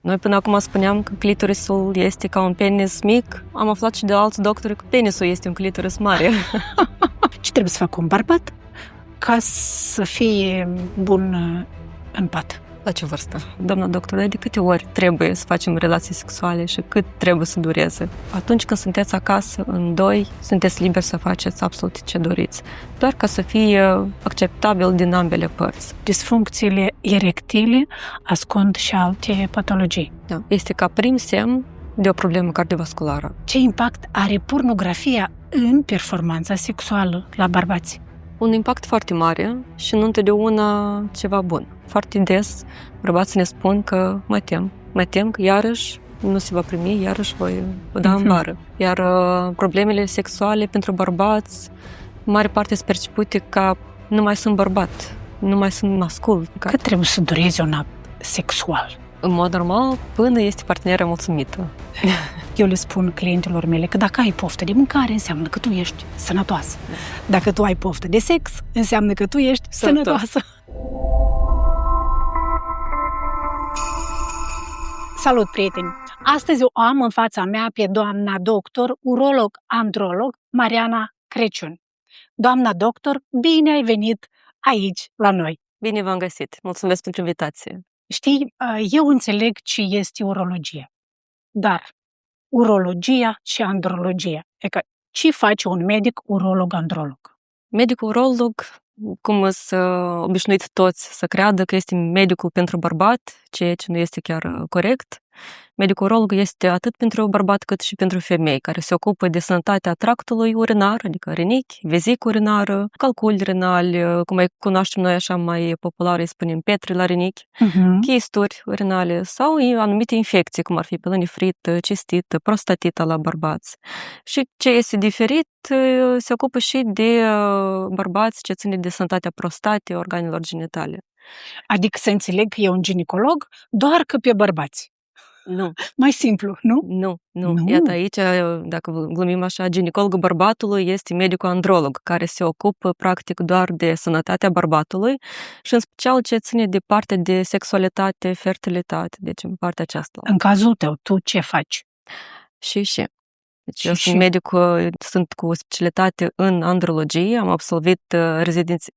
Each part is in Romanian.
Noi până acum spuneam că clitorisul este ca un penis mic. Am aflat și de alți doctori că penisul este un clitoris mare. Ce trebuie să facă un bărbat ca să fie bun în pat? La ce vârstă? Doamna doctor, de câte ori trebuie să facem relații sexuale și cât trebuie să dureze? Atunci când sunteți acasă, în doi, sunteți liberi să faceți absolut ce doriți. Doar ca să fie acceptabil din ambele părți. Disfuncțiile erectile ascund și alte patologii. Da. Este ca prim semn de o problemă cardiovasculară. Ce impact are pornografia în performanța sexuală la bărbați? Un impact foarte mare și nu întotdeauna ceva bun. Foarte des bărbații ne spun că mă tem că iarăși nu se va primi, iarăși voi da în bară. Iar problemele sexuale pentru bărbați, în mare parte sunt percepute ca nu mai sunt bărbat, nu mai sunt mascul. Cât trebuie să dureze un act sexual? În mod normal, până este partenera mulțumită. Eu le spun clientilor mele că dacă ai poftă de mâncare, înseamnă că tu ești sănătoasă. Dacă tu ai poftă de sex, înseamnă că tu ești sănătoasă. Salut, prieteni! Astăzi o am în fața mea pe doamna doctor, urolog-androlog Mariana Crăciun. Doamna doctor, bine ai venit aici la noi! Bine v-am găsit! Mulțumesc pentru invitație! Știi, eu înțeleg ce este urologie, dar urologia și andrologia. Adică, ce face un medic urolog-androlog? Medicul urolog, cum sunt obișnuit toți să creadă că este medicul pentru bărbat, ceea ce nu este chiar corect. Medicul urolog este atât pentru bărbat cât și pentru femei, care se ocupă de sănătatea tractului urinar, adică rinichi, vezică urinară, calculi renali, cum mai cunoaștem noi așa mai popular, îi spunem pietre la rinichi, chisturi urinale sau anumite infecții, cum ar fi pielonefrit, cistit, prostatită la bărbați. Și ce este diferit, se ocupă și de bărbați ce ține de sănătatea prostatei, organelor genitale. Adică să înțeleg că e un ginecolog doar că pe bărbați. Nu. Mai simplu, nu? Nu. Iată aici, dacă glumim așa, ginecologul bărbatului este medicul androlog, care se ocupă practic doar de sănătatea bărbatului și în special ce ține de partea de sexualitate, fertilitate, deci în partea aceasta. În cazul tău, tu ce faci? Și. Deci eu sunt medic, sunt cu specialitate în andrologie, am absolvit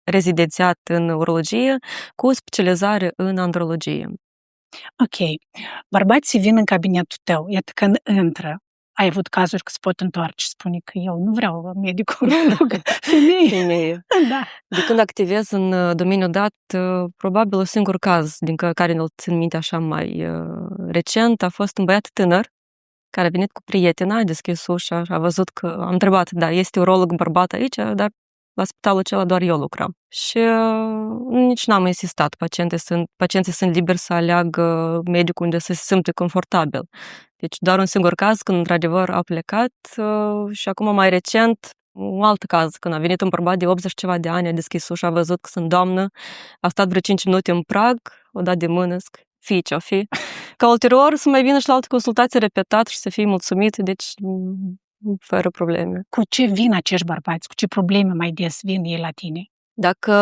rezidențiat în urologie cu specializare în andrologie. Ok. Bărbații vin în cabinetul tău, iată când intră. Ai avut cazuri că se pot întoarce și spune că eu nu vreau medicul urolog. Femeie. Da. De când activez în domeniul dat, probabil un singur caz din care îl țin minte așa mai recent a fost un băiat tânăr care a venit cu prietena, a deschis ușa și a văzut că am întrebat, da, este urolog bărbat aici, dar la spitalul acela doar eu lucram. Și nici n-am insistat. Pacienții sunt liberi să aleagă medicul unde să se simte confortabil. Deci doar un singur caz când într-adevăr a plecat și acum mai recent un alt caz, când a venit un bărbat de 80 ceva de ani, a deschis ușa, a văzut că sunt doamnă, a stat vreo 5 minute în prag, o dat de mână, fii ce-o fi. Ca ulterior să mai vină și la alte consultații repetat și să fie mulțumit, deci fără probleme. Cu ce vin acești bărbați? Cu ce probleme mai des vin ei la tine? Dacă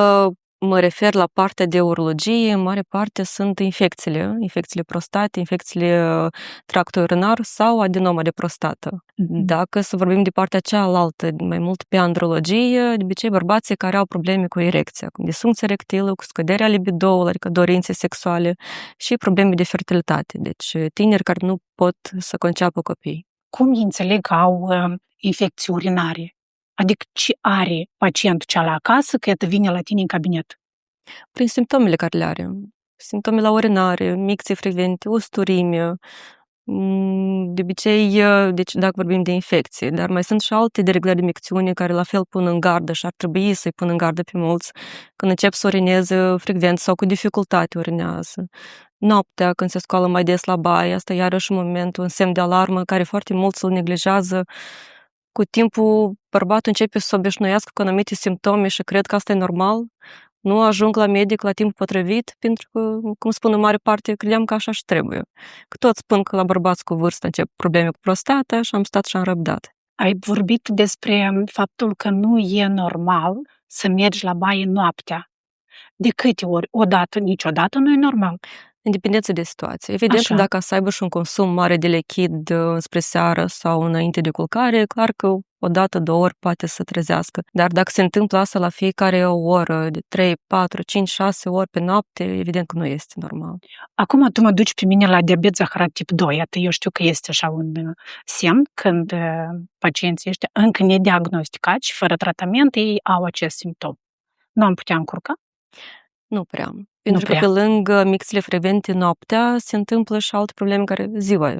mă refer la partea de urologie, în mare parte sunt infecțiile prostate, infecțiile tractului urinar sau adenoma de prostată. Dacă să vorbim de partea cealaltă, mai mult pe andrologie, de obicei bărbații care au probleme cu erecția, cu disfuncție erectilă, cu scăderea libidoului, adică dorințe sexuale și probleme de fertilitate. Deci tineri care nu pot să conceapă copii. Cum înțeleg că au infecții urinare? Adică ce are pacientul cealaltă acasă că vine la tine în cabinet? Prin simptomele care le are. Simptomele urinare, micții frecvente, usturimie. De obicei, deci dacă vorbim de infecție, dar mai sunt și alte dereglări de micțiune care la fel pun în gardă și ar trebui să-i pun în gardă pe mulți când încep să urineze frecvent sau cu dificultate urinează. Noaptea, când se scoală mai des la baie, asta iarăși un semn de alarmă care foarte mulți îl neglijează. Cu timpul, bărbatul începe să se obișnuiască cu anumite simptome și cred că asta e normal. Nu ajung la medic la timpul potrivit, pentru că, cum spun în mare parte, credeam că așa și trebuie. Că toți spun că la bărbați cu vârstă încep probleme cu prostata și am stat și am răbdat. Ai vorbit despre faptul că nu e normal să mergi la baie noaptea. De câte ori? Odată? Niciodată nu e normal. În dependență de situație. Evident, Așa. dacă să aibă și un consum mare de lichid spre seară sau înainte de culcare, clar că o dată, 2 ori poate să trezească. Dar dacă se întâmplă asta la fiecare o oră, de 3, 4, 5, 6 ori pe noapte, evident că nu este normal. Acum tu mă duci pe mine la diabet zaharat tip 2. Iată, eu știu că este așa un semn când pacienții ăștia încă nediagnosticați și fără tratament, ei au acest simptom. Nu am putea încurca? Nu prea. Pentru că prea. pe lângă mixele frecvente noaptea se întâmplă și alte probleme care ziua.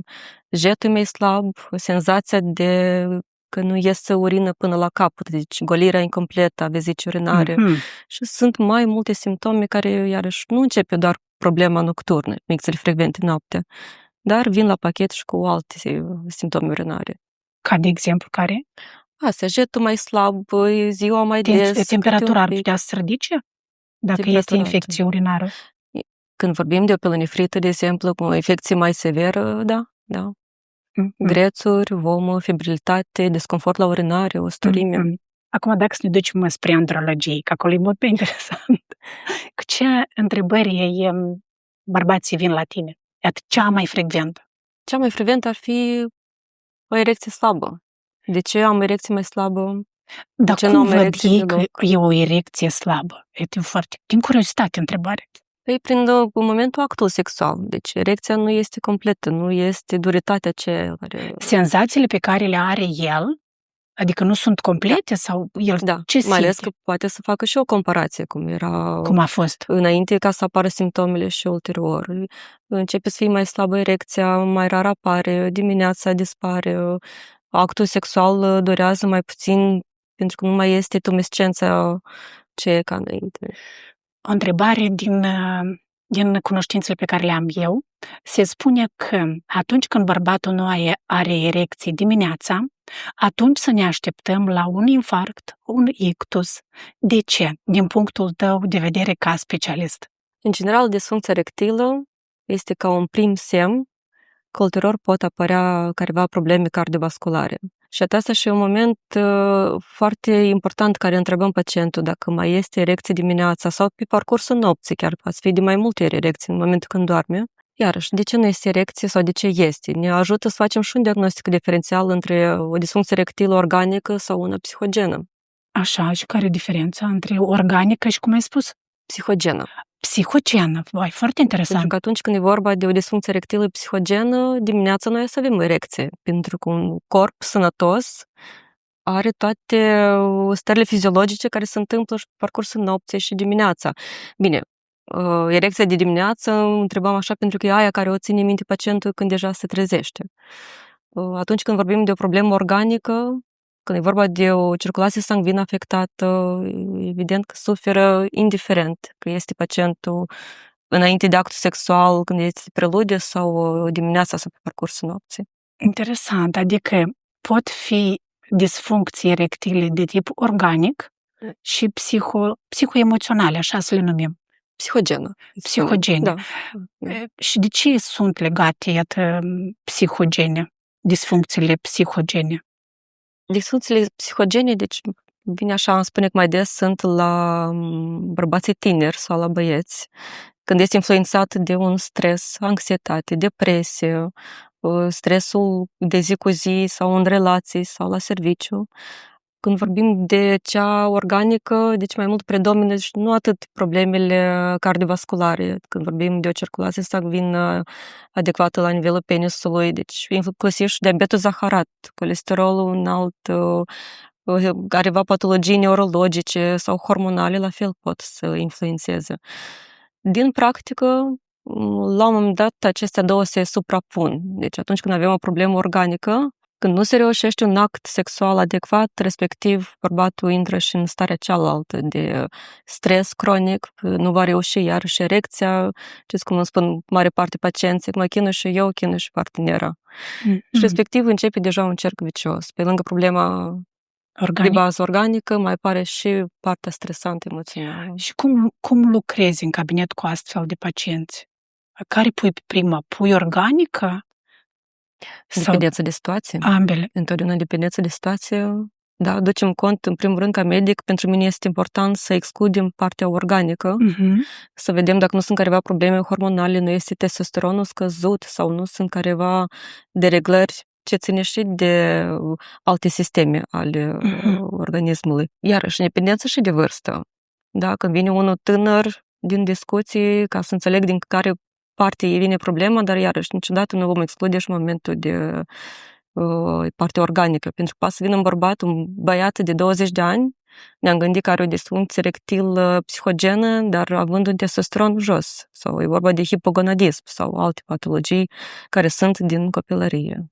Jetul e mai slab, senzația de că nu iese urină până la capăt, deci golirea incompletă a vezicii urinare. Și sunt mai multe simptome care, iarăși, nu începe doar problema nocturnă, mixele frecvente noaptea, dar vin la pachet și cu alte simptome urinare. Ca de exemplu, care? Asta, jetul mai slab, ziua mai des. Temperatura ar putea să se ridice? Dacă este infecție urinară? Când vorbim de o pielonefrită, de exemplu, cu o infecție mai severă, da. Grețuri, vomă, febrilitate, desconfort la urinare, ostorimie. Acum, dacă să ne ducem spre andrologie, că acolo e mult pe interesant, cu ce întrebări bărbații vin la tine? Iată, cea mai frecventă. Cea mai frecventă ar fi o erecție slabă. De ce am erecție mai slabă? Dar cum văd ei că e o erecție slabă? E foarte, din curiozitate, întrebare. Păi prin momentul actul sexual. Deci erecția nu este completă, nu este duritatea aceea. Senzațiile pe care le are el, adică nu sunt complete sau el ce simte? Mai ales că poate să facă și o comparație, cum a fost înainte ca să apară simptomele și ulterior. Începe să fie mai slabă erecția, mai rar apare, dimineața dispare, actul sexual durează mai puțin pentru că nu mai este tumescența ce e ca înainte. O întrebare din cunoștințele pe care le am eu, se spune că atunci când bărbatul nu are erecție dimineața, atunci să ne așteptăm la un infarct, un ictus. De ce? Din punctul tău de vedere ca specialist. În general, disfuncția erectilă este ca un prim semn că ulterior pot apărea careva probleme cardiovasculare. Și asta și un moment foarte important care întrebăm pacientul dacă mai este erecție dimineața sau pe parcursul nopții, chiar poate fi de mai multe ori erecție în momentul când doarme. Iarăși, de ce nu este erecție sau de ce este? Ne ajută să facem și un diagnostic diferențial între o disfuncție erectilă organică sau una psihogenă. Așa, și care e diferența între organică și, cum ai spus? Psihogenă. Psihogenă, foarte interesant. Pentru că atunci când e vorba de o disfuncție erectilă psihogenă, dimineața noi să avem erecție, pentru că un corp sănătos are toate stările fiziologice care se întâmplă și pe parcursul nopții și dimineața. Bine, erecția de dimineață întrebam așa pentru că e aia care o ține minte pacientul când deja se trezește. Atunci când vorbim de o problemă organică, când e vorba de o circulație sanguină afectată, evident că suferă indiferent că este pacientul înainte de actul sexual, când este preludiu sau dimineața sau pe parcursul nopții. Interesant, adică pot fi disfuncții erectile de tip organic și psihoemoționale, așa să le numim. Psihogene. Da. Și de ce sunt legate, iată, psihogene, disfuncțiile psihogene? Disfuncțiile psihogene, deci vine așa, îmi spune că mai des sunt la bărbații tineri sau la băieți, când este influențat de un stres, anxietate, depresie, stresul de zi cu zi sau în relații sau la serviciu. Când vorbim de cea organică, deci mai mult predomină și nu atât problemele cardiovasculare, când vorbim de o circulație sanguină adecvată la nivelul penisului, deci inclusiv și diabetul zaharat, colesterolul înalt, careva patologii neurologice sau hormonale, la fel pot să influențeze. Din practică, la un moment dat, acestea două se suprapun. Deci atunci când avem o problemă organică, când nu se reușește un act sexual adecvat, respectiv bărbatul intră și în starea cealaltă de stres cronic, nu va reuși iarăși erecția, știți cum îmi spun mare parte pacienții, mă chinui și eu, chinui și partenera. Și respectiv începe deja un cerc vicios. Pe lângă problema de bază organică, mai apare și partea stresantă emoțională. Și cum lucrezi în cabinet cu astfel de pacienți? Care pui pe prima? Pui organică? Dependență de situație. Ambele. Întotdeauna dependență de situație. Da, ducem cont, în primul rând, ca medic, pentru mine este important să excludem partea organică, să vedem dacă nu sunt careva probleme hormonale, nu este testosteronul scăzut sau nu sunt careva dereglări ce ține și de alte sisteme ale organismului. Iarăși, independență și de vârstă. Da, când vine unul tânăr din discuții, ca să înțeleg din care parte vine problema, dar iarăși niciodată nu vom exclude și momentul de partea organică. Pentru că poate să vină un băiat de 20 de ani, ne-am gândit că are o disfuncție erectilă psihogenă, dar având un testosteron jos. Sau e vorba de hipogonadism sau alte patologii care sunt din copilărie.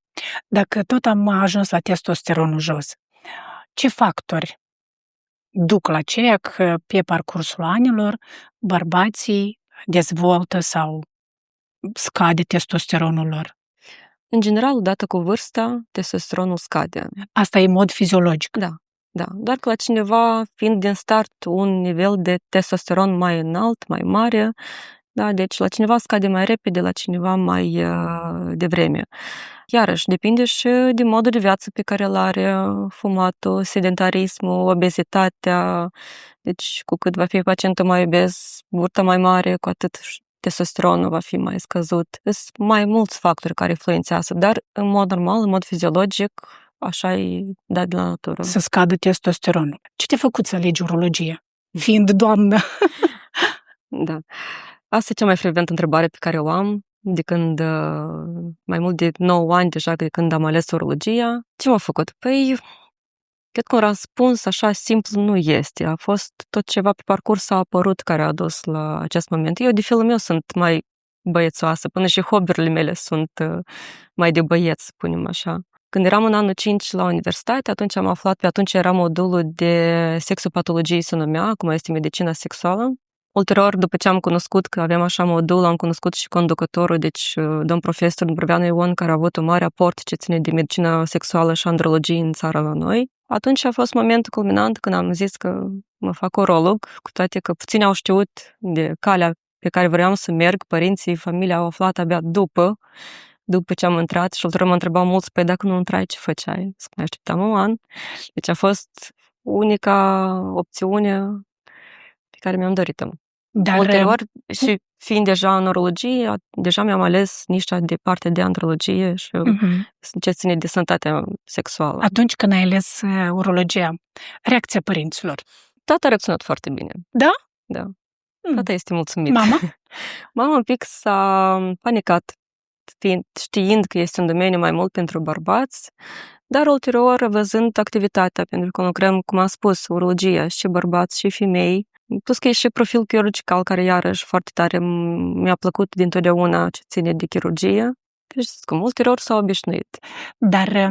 Dacă tot am ajuns la testosteronul jos, ce factori duc la ceea că pe parcursul anilor bărbații dezvoltă sau scade testosteronul lor? În general, odată cu vârsta, testosteronul scade. Asta e în mod fiziologic. Da. Doar că la cineva, fiind din start un nivel de testosteron mai înalt, mai mare, da, deci la cineva scade mai repede, la cineva mai devreme. Iarăși, depinde și de modul de viață pe care îl are, fumatul, sedentarismul, obezitatea. Deci, cu cât va fi pacientul mai obez, burta mai mare, cu atât testosteronul va fi mai scăzut. Sunt mai mulți factori care influențează, dar în mod normal, în mod fiziologic, așa e dat de la natură. Să scadă testosteronul. Ce te-a făcut să alegi urologie? Fiind doamnă. Da. Asta e cea mai frecventă întrebare pe care o am de când, mai mult de 9 ani deja de când am ales urologia. Ce m-a făcut? Păi, cred că un răspuns așa simplu nu este. A fost tot ceva pe parcurs a apărut care a dus la acest moment. Eu, de felul meu, sunt mai băiețoasă, până și hobby-urile mele sunt mai de băieți, spunem așa. Când eram în anul 5 la universitate, atunci am aflat, pe atunci era modulul de sexopatologie, se numea, acum este medicina sexuală. Ulterior, după ce am cunoscut că aveam așa modul, am cunoscut și conducătorul, deci domn profesor Brăveanu Ion, care a avut un mare aport ce ține de medicina sexuală și andrologie în țara la noi. Atunci a fost momentul culminant când am zis că mă fac urolog, cu toate că puțini au știut de calea pe care vreau să merg, părinții, familia au aflat abia după ce am intrat și ulterior mă întrebau mulți, păi dacă nu intrai, ce făceai? Să mai așteptam un an. Deci a fost unica opțiune pe care mi-am dorit-o. Dar ulterior, și fiind deja în urologie, deja mi-am ales nișa de parte de andrologie și ce ține de sănătatea sexuală. Atunci când ai ales urologia, reacția părinților? Tata a reacționat foarte bine. Da? Da. Tata este mulțumit. Mama? Mama un pic s-a panicat, știind că este un domeniu mai mult pentru bărbați, dar ulterior, văzând activitatea, pentru că lucrăm, cum am spus, urologia și bărbați și femei, plus că e și profil chirurgical, care iarăși foarte tare mi-a plăcut dintotdeauna ce ține de chirurgie. Deci, cum ulterior s-au obișnuit. Dar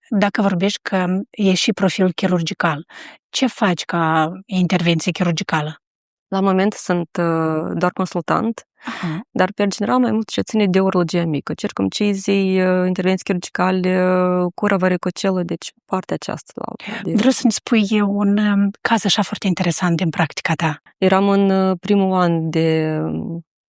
dacă vorbești că e și profil chirurgical, ce faci ca intervenție chirurgicală? La moment sunt doar consultant, dar pe general mai mult ce ține de urologia mică, circumcizii, intervenții chirurgicale, cura varicocelă, deci partea aceasta. Vreau să-mi spui un caz așa foarte interesant din practica ta. Eram în primul an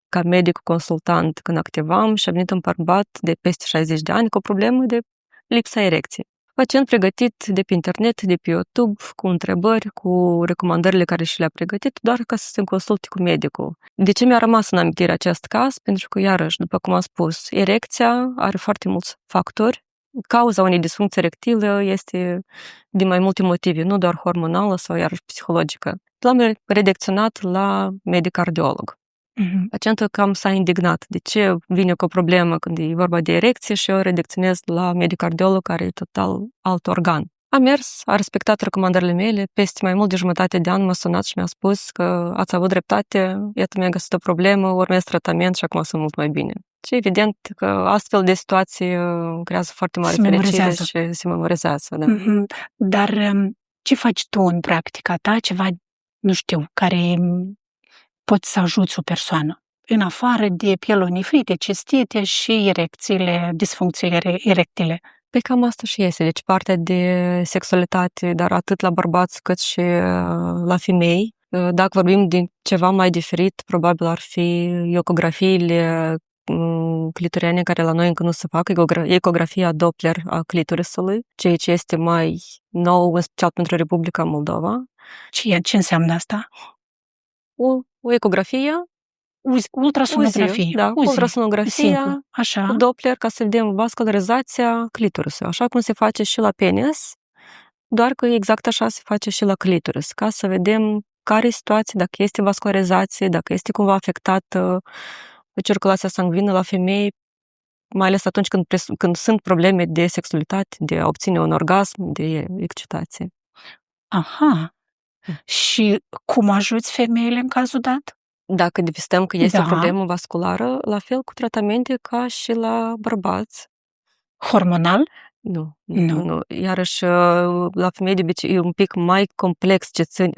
ca medic consultant când activam și a venit un bărbat de peste 60 de ani cu o problemă de lipsa erecției. Pacient pregătit de pe internet, de pe YouTube, cu întrebări, cu recomandările care și le-a pregătit, doar ca să se consulte cu medicul. De ce mi-a rămas în amintire acest caz? Pentru că, iarăși, după cum am spus, erecția are foarte mulți factori. Cauza unei disfuncții erectile este din mai multe motive, nu doar hormonală sau, iarăși, psihologică. L-am redirecționat la medic cardiolog. Pacientul cam s-a indignat. De ce vine cu o problemă când e vorba de erecție și eu redirecționez la medic cardiolog, care e total alt organ? A mers, a respectat recomandările mele, peste mai mult de jumătate de an m-a sunat și mi-a spus că ați avut dreptate, iată mi-a găsit o problemă, urmez tratament și acum sunt mult mai bine. Și evident că astfel de situații creează foarte mare fericire și se memorizează. Da. Dar ce faci tu în practica ta, ceva, nu știu, care poți să ajuți o persoană, în afară de pielonifrite, cistite și erecțiile, disfuncțiile erectile? Pe cam asta și este. Deci partea de sexualitate, dar atât la bărbați cât și la femei. Dacă vorbim de ceva mai diferit, probabil ar fi ecografiile clitoriane care la noi încă nu se fac, ecografia Doppler a clitorisului, ceea ce este mai nou, în special pentru Republica Moldova. Ce înseamnă asta? O ecografie, Ultrasonografie. UZI, da, ultrasonografia Așa. cu Doppler ca să vedem vascularizația clitorisului, așa cum se face și la penis, doar că exact așa se face și la clitoris, ca să vedem care e situația, dacă este vascularizație, dacă este cumva afectată circulația sanguină la femei, mai ales atunci când sunt probleme de sexualitate, de a obține un orgasm, de excitație. Aha. Și cum ajuți femeile în cazul dat? Dacă depistăm că este o problemă vasculară, la fel cu tratamente ca și la bărbați. Hormonal? Nu. Iarăși, la femei de obicei e un pic mai complex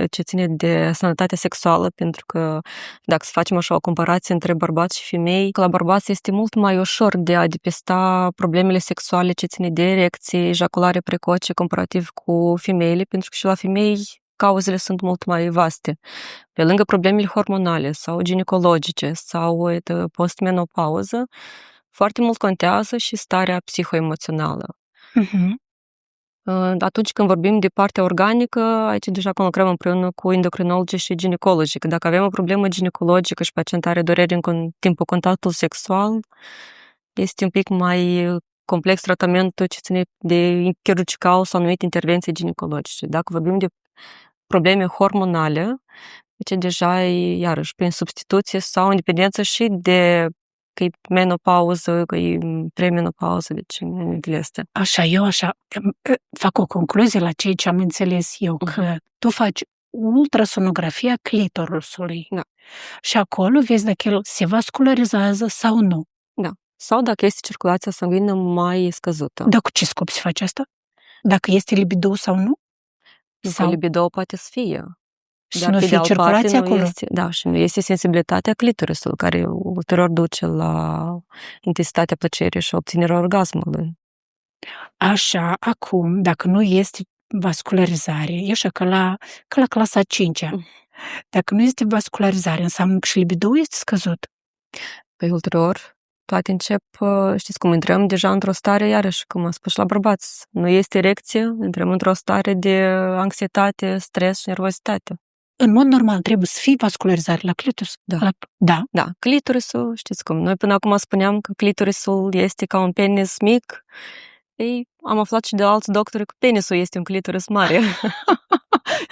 ce ține de sănătatea sexuală, pentru că dacă să facem așa o comparație între bărbați și femei, la bărbați este mult mai ușor de a depista problemele sexuale ce ține de erecție, ejaculare precoce, comparativ cu femeile, pentru că și la femei cauzele sunt mult mai vaste. Pe lângă problemele hormonale sau ginecologice sau postmenopauză, foarte mult contează și starea psihoemoțională. Atunci când vorbim de partea organică, aici deja lucrăm împreună cu endocrinologii și ginecologii. Că dacă avem o problemă ginecologică și pacientul are dureri în timpul contactului sexual, este un pic mai complex tratamentul ce ține de chirurgical sau anumite intervenții ginecologice. Dacă vorbim de probleme hormonale, deci deja e, iarăși, prin substituție sau în dependență și de că e menopauză, că e premenopauză, deci în engleză. Eu fac o concluzie la ceea ce am înțeles eu, că tu faci ultrasonografia clitorusului. Da. Și acolo vezi dacă el se vascularizează sau nu. Da. Sau dacă este circulația sanguină mai scăzută. Dar cu ce scop se face asta? Dacă este libido sau nu? Sau libido poate să fie. Și nu fie circulație acolo? Și nu este sensibilitatea clitorisului, care ulterior duce la intensitatea plăcerii și obținerea orgasmului. Așa, acum, dacă nu este vascularizare, e așa ca la clasa 5-a. Dacă nu este vascularizare, înseamnă că și libido este scăzut. Păi ulterior, toate încep, știți cum, intrăm deja într-o stare, iarăși, cum am spus la bărbați, nu este erecție, intrăm într-o stare de anxietate, stres și nervozitate. În mod normal trebuie să fie vascularizare la clitoris. Da, clitorisul, știți cum, noi până acum spuneam că clitorisul este ca un penis mic. Ei, am aflat și de alți doctori că penisul este un clitoris mare.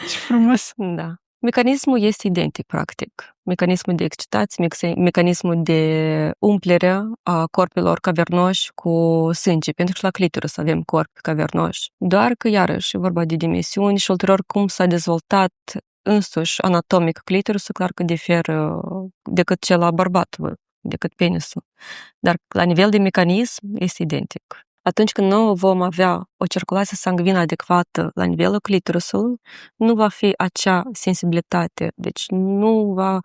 Ce frumos! Da. Mecanismul este identic, practic. Mecanismul de excitație, mecanismul de umplere a corpilor cavernoși cu sânge, pentru că și la clitoris avem corpi cavernoși. Doar că, iarăși, e vorba de dimensiuni și ulterior cum s-a dezvoltat însuși anatomic clitorisul, clar că diferă decât cel la bărbat, decât penisul. Dar la nivel de mecanism este identic. Atunci când nu vom avea o circulație sanguină adecvată la nivelul clitorisului, nu va fi acea sensibilitate. Deci nu va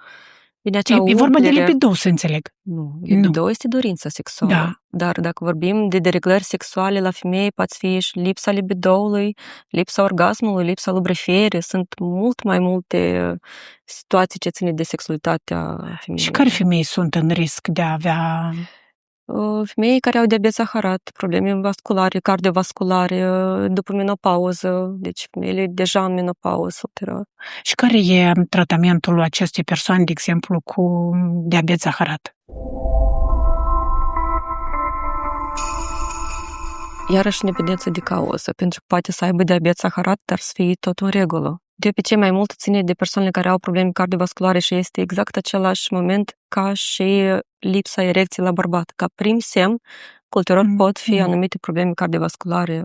veni acea umplere. E vorba de libido, să înțeleg. Nu, libido este dorința sexuală. Da. Dar dacă vorbim de dereglări sexuale la femei, poate fi și lipsa libidoului, lipsa orgasmului, lipsa lubrifierii. Sunt mult mai multe situații ce ține de sexualitatea femeii. Și care femei sunt în risc de a avea... Femei care au diabet zaharat, probleme vasculare, cardiovasculare, după menopauză, deci femeile deja în menopauză. Și care e tratamentul acestei persoane, de exemplu, cu diabet zaharat? Iarăși în dependență de cauză, pentru că poate să aibă diabet zaharat, dar să fie tot în regulă. De obicei, mai mult ține de persoanele care au probleme cardiovasculare și este exact același moment ca și lipsa erecției la bărbat. Ca prim semn, ulterior pot fi anumite probleme cardiovasculare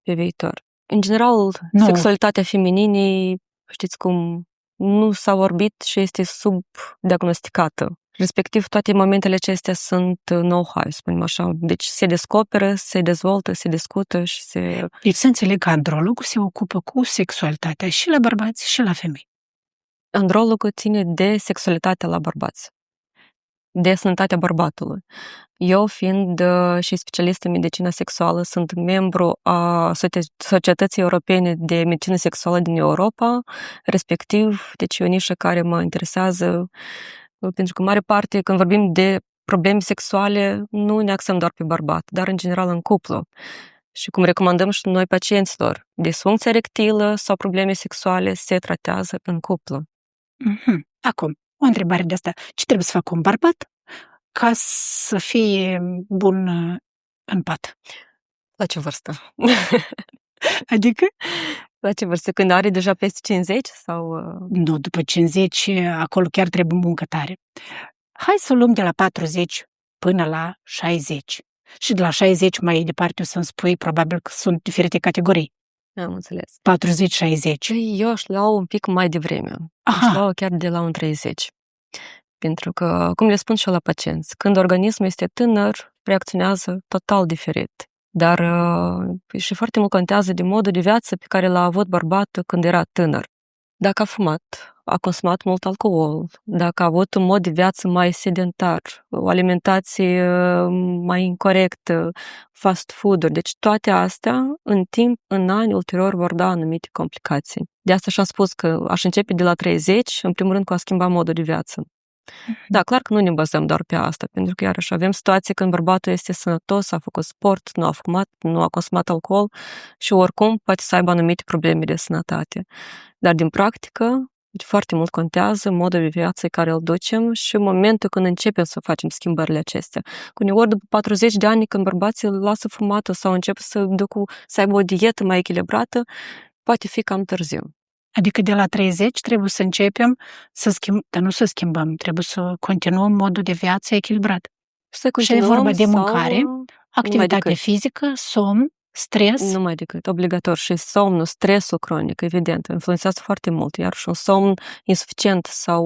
pe viitor. În general, sexualitatea femininei, știți cum, nu s-a vorbit și este subdiagnosticată. Respectiv, toate momentele acestea sunt know-how, spunem așa. Deci se descoperă, se dezvoltă, se discută și se... Deci să înțeleg că andrologul se ocupă cu sexualitatea și la bărbați și la femei. Andrologul ține de sexualitatea la bărbați, de sănătatea bărbatului. Eu, fiind și specialist în medicină sexuală, sunt membru a Societății Europene de Medicină Sexuală din Europa, respectiv, deci e o nișă care mă interesează, pentru că, în mare parte, când vorbim de probleme sexuale nu ne axăm doar pe bărbat, dar în general în cuplu. Și cum recomandăm și noi pacienților, disfuncția erectilă sau probleme sexuale se tratează în cuplu. Acum, o întrebare de asta. Ce trebuie să facă un bărbat ca să fie bun în pat? La ce vârstă? Adică? La ce vârstă? Când are deja peste 50 sau... Nu, după 50, acolo chiar trebuie muncă tare. Hai să o luăm de la 40 până la 60. Și de la 60 mai departe o să-mi spui, probabil că sunt diferite categorii. Am înțeles. 40-60. Eu aș lua un pic mai devreme. Aș lua chiar de la un 30. Pentru că, cum le spun și eu la pacienți, când organismul este tânăr, reacționează total diferit. Dar și foarte mult contează de modul de viață pe care l-a avut bărbatul când era tânăr. Dacă a fumat, a consumat mult alcool, dacă a avut un mod de viață mai sedentar, o alimentație mai incorrectă, fast food-uri, deci toate astea, în timp, în ani ulterior, vor da anumite complicații. De asta și-am spus că aș începe de la 30, în primul rând cu a schimba modul de viață. Da, clar că nu ne bazăm doar pe asta, pentru că iarăși avem situații când bărbatul este sănătos, a făcut sport, nu a fumat, nu a consumat alcool și oricum poate să aibă anumite probleme de sănătate. Dar din practică, foarte mult contează modul de viață care îl ducem și momentul când începem să facem schimbările acestea. Uneori, după 40 de ani, când bărbații îl lasă fumatul sau încep să aibă o dietă mai echilibrată, poate fi cam târziu. Adică de la 30 trebuie să începem să schimbăm, dar nu să schimbăm, trebuie să continuăm modul de viață echilibrat. Și e vorba de mâncare, activitate fizică, somn, stres. Numai decât, obligator. Și somnul, stresul cronic, evident, influențează foarte mult. Iar și un somn insuficient sau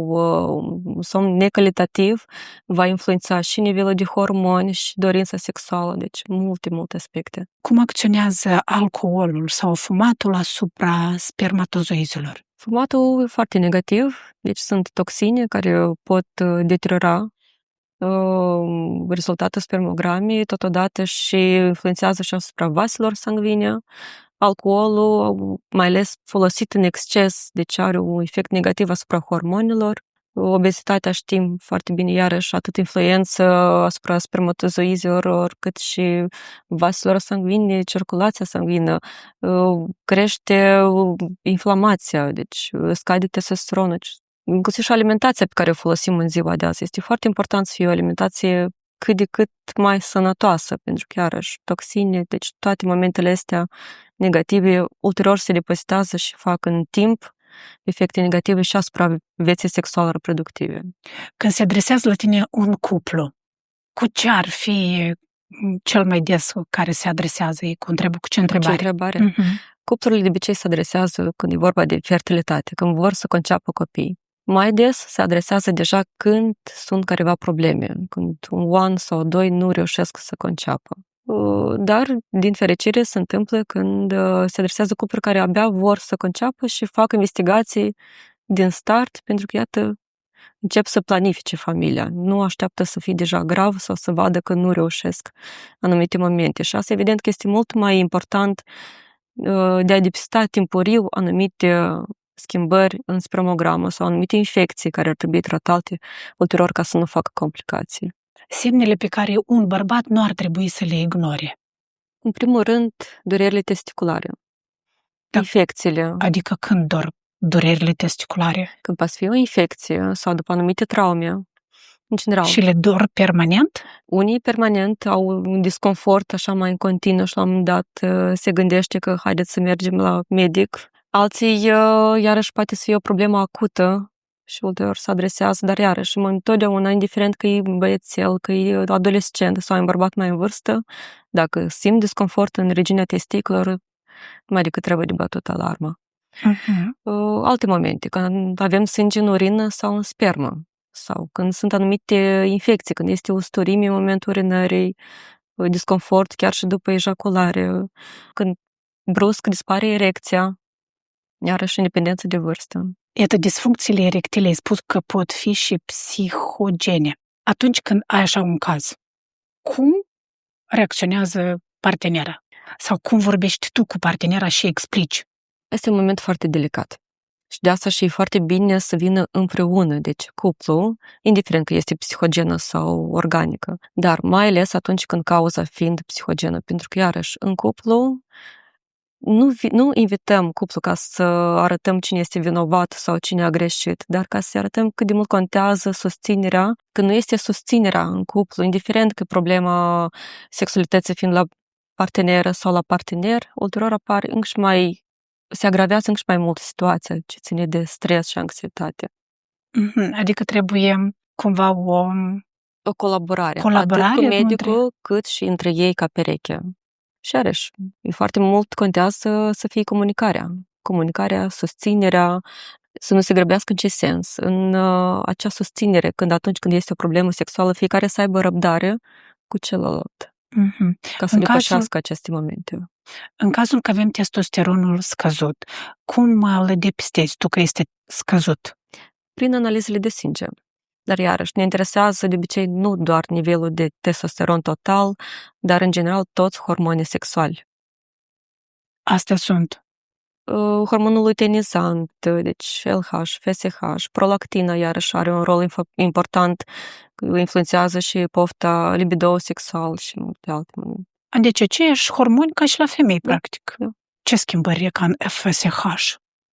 un somn necalitativ va influența și nivelul de hormoni și dorința sexuală, deci multe aspecte. Cum acționează alcoolul sau fumatul asupra spermatozoizilor? Fumatul e foarte negativ, deci sunt toxine care pot deteriora rezultatul spermogramei, totodată și influențează și asupra vaselor sanguine. Alcoolul, mai ales folosit în exces, deci are un efect negativ asupra hormonilor. Obezitatea știm foarte bine, iarăși, atât influență asupra spermatozoizilor, cât și vaselor sanguine, circulația sanguină, crește inflamația, deci scade testosteronul. Inclusiv și alimentația pe care o folosim în ziua de azi. Este foarte important să fie o alimentație cât de cât mai sănătoasă, pentru că, iarăși, toxine, deci toate momentele astea negative, ulterior se depozitează și fac în timp efecte negative și asupra vieții sexuale reproductive. Când se adresează la tine un cuplu, cu ce ar fi cel mai des care se adresează ei? Cu ce întrebare? Cuplurile de obicei se adresează când e vorba de fertilitate, când vor să conceapă copii. Mai des se adresează deja când sunt careva probleme, când un an sau doi nu reușesc să conceapă. Dar, din fericire, se întâmplă când se adresează cupluri care abia vor să conceapă și fac investigații din start, pentru că, iată, încep să planifice familia. Nu așteaptă să fie deja grav sau să vadă că nu reușesc anumite momente. Și asta, evident, că este mult mai important de a depista timpuriu anumite schimbări în spermogramă sau anumite infecții care ar trebui tratate ulterior ca să nu facă complicații. Semnele pe care un bărbat nu ar trebui să le ignore. În primul rând, durerile testiculare. Infecțiile. Adică când durerile testiculare? Când poate fi o infecție sau după anumite traume, în general. Și le dor permanent? Unii permanent au un disconfort așa mai în continuu și la un moment dat se gândește că haideți să mergem la medic. Alții, iarăși, poate să fie o problemă acută și ulterior se adresează, dar iarăși, întotdeauna, indiferent că e băiețel, că e adolescent sau un bărbat mai în vârstă, dacă simt disconfort în regiunea testiculelor, mai decât trebuie de bătut alarma. Alte momente, când avem sânge în urină sau în spermă, sau când sunt anumite infecții, când este usturimie în momentul urinării, disconfort chiar și după ejaculare, când brusc dispare erecția, iarăși independență de vârstă. Iată, disfuncțiile erectile, ai spus că pot fi și psihogene. Atunci când ai așa un caz, cum reacționează partenera? Sau cum vorbești tu cu partenera și explici? Este un moment foarte delicat. Și de asta și e foarte bine să vină împreună, deci cuplu, indiferent că este psihogenă sau organică, dar mai ales atunci când cauza fiind psihogenă, pentru că, iarăși, în cuplu nu invităm cuplu ca să arătăm cine este vinovat sau cine a greșit, dar ca să arătăm cât de mult contează susținerea, că nu este susținerea în cuplu, indiferent că problema sexualității fiind la parteneră sau la partener, ulterior se agravează încă și mai mult situația ce ține de stres și anxietate. Adică trebuie cumva O colaborare, colaborare atât cu medicul, între... cât și între ei ca pereche. Și iarăși, e foarte mult contează să fie comunicarea, susținerea, să nu se grăbească în ce sens. În acea susținere, atunci când este o problemă sexuală, fiecare să aibă răbdare cu celălalt, ca să depășească aceste momente. În cazul că avem testosteronul scăzut, cum îl depistezi tu că este scăzut? Prin analizele de sânge. Dar iarăși, ne interesează de obicei nu doar nivelul de testosteron total, dar în general toți hormonii sexuali. Astea sunt. Hormonul luteinizant, deci LH, FSH, prolactina iarăși are un rol important, influențează și pofta, libido sexual și multe altele. Deci aceiași hormoni ca și la femei, practic. Da. Ce schimbări e ca în FSH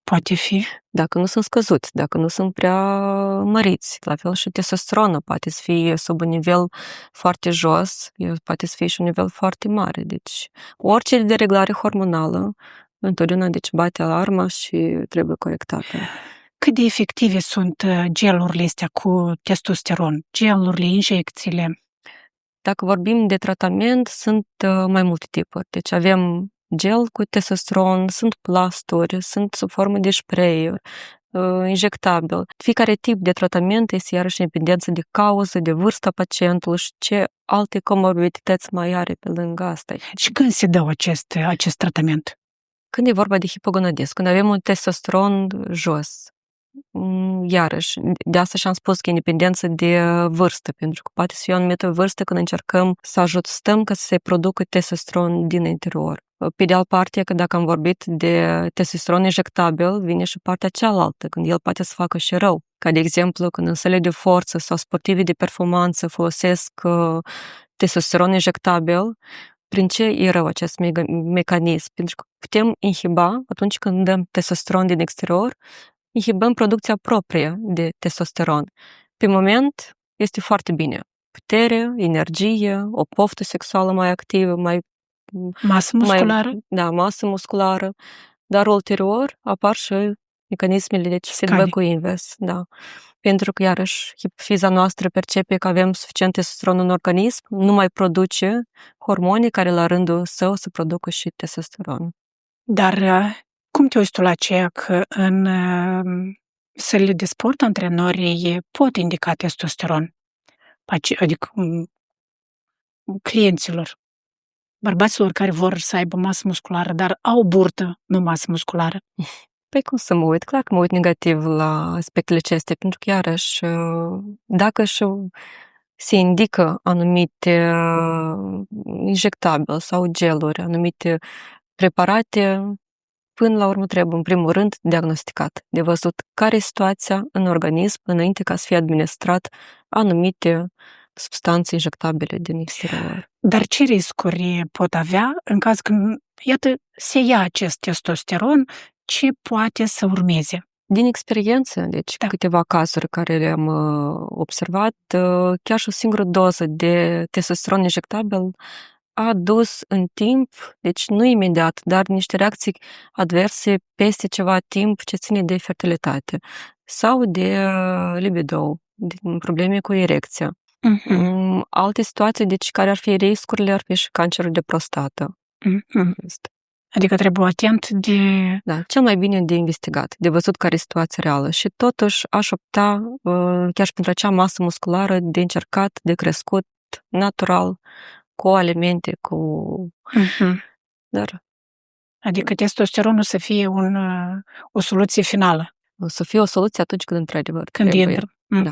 poate fi? Dacă nu sunt scăzuți, dacă nu sunt prea măriți, la fel și testosteronul poate să fie sub un nivel foarte jos, poate să fie și un nivel foarte mare. Deci orice dereglare hormonală întotdeauna bate alarma și trebuie corectată. Cât de efective sunt gelurile astea cu testosteron? Gelurile, injecțiile? Dacă vorbim de tratament, sunt mai multe tipuri. Deci avem gel cu testosteron, sunt plasturi, sunt sub formă de spray, injectabil. Fiecare tip de tratament este iarăși în dependență de cauză, de vârsta pacientului și ce alte comorbidități mai are pe lângă asta. Și când se dă acest tratament? Când e vorba de hipogonadism, când avem un testosteron jos, iarăși, de asta și-am spus că e independență de vârstă, pentru că poate să fie o anumită vârstă când încercăm să ajutăm ca să se producă testosteron din interior. Pe de altă parte, că dacă am vorbit de testosteron injectabil, vine și partea cealaltă, când el poate să facă și rău. Ca de exemplu, când în săle de forță sau sportivi de performanță folosesc testosteron injectabil, prin ce e rău acest mecanism? Pentru că putem inhiba, atunci când dăm testosteron din exterior, inhibăm producția proprie de testosteron. Pe moment, este foarte bine. Putere, energie, o poftă sexuală mai activă, Masă musculară? Masă musculară. Dar ulterior apar și mecanismele de feedback-ul invers. Da. Pentru că, iarăși, hipofiza noastră percepe că avem suficient testosteron în organism, nu mai produce hormoni care la rândul său să producă și testosteron. Dar cum te uiți tu la aceea că în sălile de sport antrenorii pot indica testosteron? Adică clienților, bărbaților care vor să aibă masă musculară, dar au burtă, nu masă musculară. Păi cum să mă uit? Clar că mă uit negativ la aspectele acestea, pentru că, iarăși, dacă se indică anumite injectabile sau geluri, anumite preparate, până la urmă trebuie, în primul rând, diagnosticat, de văzut care e situația în organism înainte ca să fie administrat anumite substanțe injectabile din exterior. Dar ce riscuri pot avea în caz când, iată, se ia acest testosteron, ce poate să urmeze? Din experiență, deci câteva cazuri care le-am observat, chiar și o singură doză de testosteron injectabil a dus în timp, deci nu imediat, dar niște reacții adverse peste ceva timp ce ține de fertilitate sau de libido, de probleme cu erecția. Alte situații, deci care ar fi riscurile, ar fi și cancerul de prostată. Adică trebuie atent de... Da, cel mai bine de investigat, de văzut care e situația reală și totuși aș opta chiar și pentru acea masă musculară de încercat, de crescut, natural, cu alimente, Dar... Adică testosteronul să fie o soluție finală. O să fie o soluție atunci când într-adevăr trebuie. Intră. Da.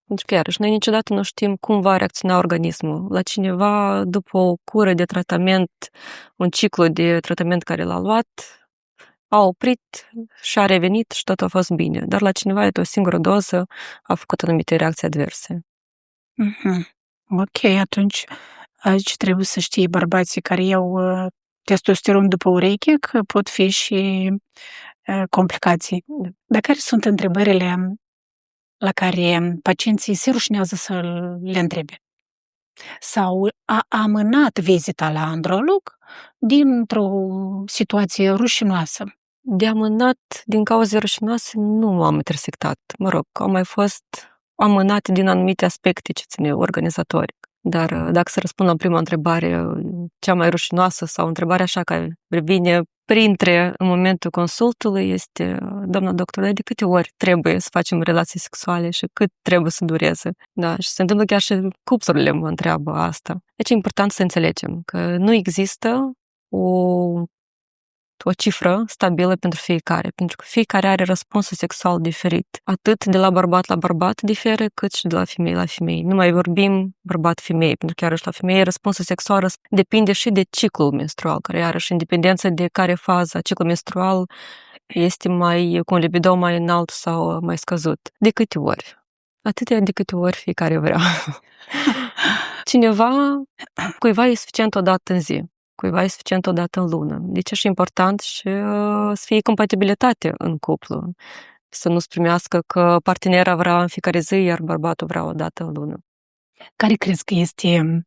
Pentru că, iarăși, noi niciodată nu știm cum va reacționa organismul. La cineva, după o cură de tratament, un ciclu de tratament care l-a luat, a oprit și a revenit și tot a fost bine. Dar la cineva, o singură doză a făcut anumite reacții adverse. Ok, atunci aici trebuie să știe bărbații care iau testosteron după ureche că pot fi și complicații. Dar care sunt întrebările la care pacienții se rușinează să le întrebe? Sau a amânat vizita la androlog dintr-o situație rușinoasă? De amânat, din cauze rușinoase, nu am intersectat. Mă rog, au mai fost amânate din anumite aspecte ce ține organizatoric. Dar dacă să răspund la prima întrebare, cea mai rușinoasă sau întrebarea așa care revine printre în momentul consultului este: doamna doctor, de câte ori trebuie să facem relații sexuale și cât trebuie să dureze? Da, și se întâmplă chiar și cuplurile mă întreabă asta. Deci e important să înțelegem că nu există o cifră stabilă pentru fiecare, pentru că fiecare are răspunsul sexual diferit. Atât de la bărbat la bărbat diferă, cât și de la femeie la femeie. Nu mai vorbim bărbat-femeie, pentru că iarăși la femeie răspunsul sexual depinde și de ciclul menstrual, care iarăși în dependență de care fază ciclul menstrual este mai cu un libido mai înalt sau mai scăzut. De câte ori? Atâtea de câte ori fiecare vrea. Cuiva e suficient o dată în zi. Cuiva e suficient o dată în lună. Deci e și important și să fie compatibilitate în cuplu. Să nu-ți primească că partenera vrea în fiecare zi, iar bărbatul vrea o dată în lună. Care crezi că este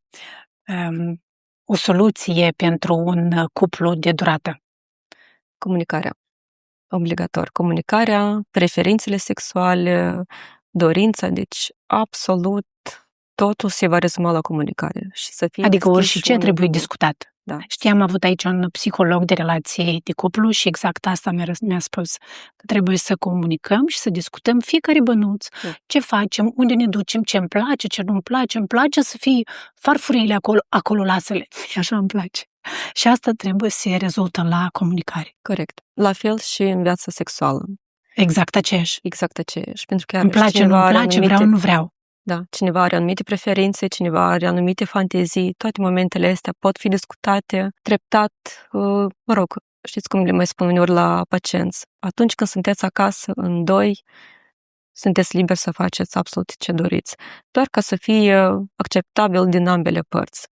o soluție pentru un cuplu de durată? Comunicarea. Obligator. Comunicarea, preferințele sexuale, dorința, deci absolut totul se va rezuma la comunicare. Și să fie adică orice trebuie discutat. Da. Știi, am avut aici un psiholog de relații de cuplu și exact asta mi-a spus. Că trebuie să comunicăm și să discutăm fiecare bănuț, ce facem, unde ne ducem, ce îmi place, ce nu-mi place. Îmi place să fie farfurile acolo lasă-le. Așa îmi place. Și asta trebuie să se rezultă la comunicare. Corect. La fel și în viața sexuală. Exact aceeași. Pentru că îmi place, nu-mi place, vreau, nu vreau. Da, cineva are anumite preferințe, cineva are anumite fantezii, toate momentele astea pot fi discutate treptat, mă rog, știți cum le mai spun uneori la pacienți, atunci când sunteți acasă în doi, sunteți liberi să faceți absolut ce doriți, doar ca să fie acceptabil din ambele părți.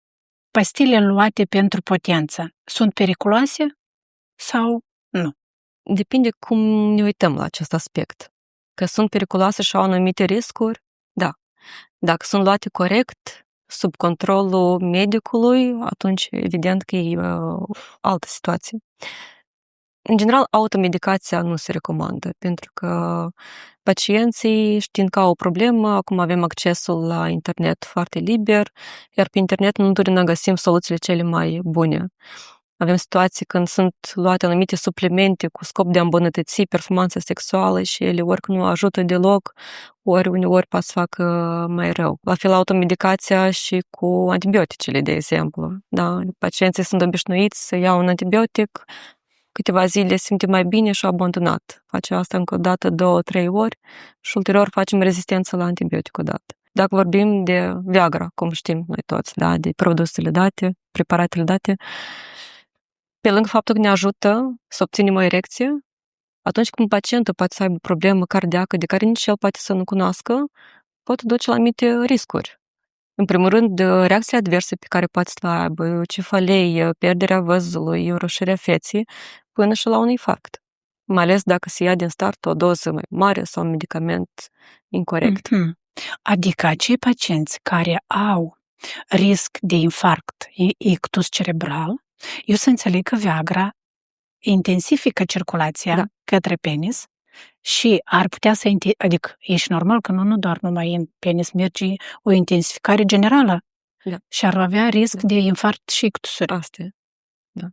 Pastile luate pentru potență sunt periculoase sau nu? Depinde cum ne uităm la acest aspect. Că sunt periculoase și au anumite riscuri, da. Dacă sunt luate corect, sub controlul medicului, atunci evident că e altă situație. În general, automedicația nu se recomandă, pentru că pacienții, știind că au o problemă, acum avem accesul la internet foarte liber, iar pe internet nu întotdeauna găsim soluțiile cele mai bune. Avem situații când sunt luate anumite suplimente cu scop de a îmbunătăți performanța sexuală și ele ori nu ajută deloc, ori uneori pot să facă mai rău. La fel automedicația și cu antibioticele, de exemplu. Da? Pacienții sunt obișnuiți să iau un antibiotic, câteva zile simte mai bine și au abandonat. Face asta încă o dată, 2-3 ori și ulterior facem rezistență la antibiotic odată. Dacă vorbim de Viagra, cum știm noi toți, da? De produsele date, preparatele date, pe lângă faptul că ne ajută să obținem o erecție, atunci când pacientul poate să aibă o problemă cardiacă de care nici el poate să nu cunoască, pot duce la anumite riscuri. În primul rând, reacțiile adverse pe care poate să le aibă, cefalei, pierderea văzului, roșirea feței, până și la un infarct. Mai ales dacă se ia din start o doză mai mare sau un medicament incorect. Adică acei pacienți care au risc de infarct, ictus cerebral, eu să înțeleg că Viagra intensifică circulația către penis și ar putea să... Adică e și normal că nu doar numai în penis merge o intensificare generală și ar avea risc de infarct și ictusuri. Asta e. Da.